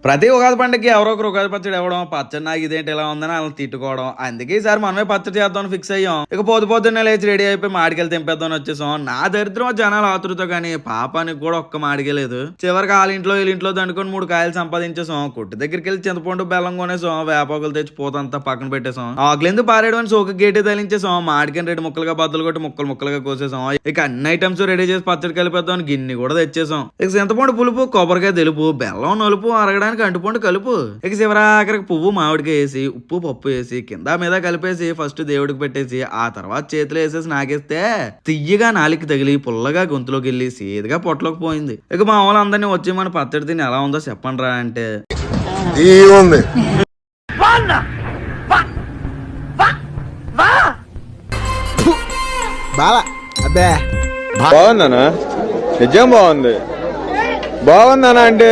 ప్రతి ఉగాది పండుగకి ఎవరో ఒకరు ఉగాది పచ్చడి ఇవ్వడం, పచ్చడి నాకు ఇదేంటి ఇలా ఉందని వాళ్ళని తిట్టుకోవడం. అందుకే ఈసారి మనమే పచ్చడి చేద్దామని ఫిక్స్ అయ్యాం. ఇక పొద్దున్నే లేచి రెడీ అయిపోయి మాడికెళ్ళి తెంపేద్దామని వచ్చేసాం. నా దరిద్రం జనాలు ఆతురుతో కానీ పాపానికి కూడా ఒక్క మాడికే లేదు. చివరికి వాళ్ళ ఇంట్లో వీళ్ళ ఇంట్లో దండుకొని 3 కాయలు సంపాదించేసాం. కొట్టు దగ్గరికి వెళ్ళి చింతపండు బెల్లం కొనేసాం. వేపాకులు తెచ్చి పోతంతా పక్కన పెట్టేసాం. ఆకులెందుకు పారేయడం సోకు గేటే తగిలించేసాం. మాడికని 2 ముక్కలుగా బద్దలు కొట్టి ముక్కలుగా కోసేసాం. ఇక అన్ని ఐటమ్స్ రెడీ చేసి పచ్చడి కలిపేద్దాం గిన్నె కూడా తెచ్చేసాం. ఇక చింతపండు పులుపు, కొబ్బరికాయ తెలుపు, బెల్లం నలుపు, అరగడానికి అంటుపండు కలుపు. ఇక చివరాఖరికి పువ్వు మామిడికాయ వేసి ఉప్పు పప్పు వేసి కింద మీద కలిపేసి ఫస్ట్ దేవుడికి పెట్టేసి ఆ తర్వాత చేతిలో వేసేసి నాగేస్తే తియ్యగా నాలికి తగిలి పుల్లగా గొంతులోకి వెళ్ళి సీదుగా పొట్టలోకి పోయింది. ఇక మా వాళ్ళందరినీ వచ్చి మన పచ్చడి తిని ఎలా ఉందో చెప్పండి రా అంటే బాగుందనా? నిజం బాగుంది. బాగుందనా అంటే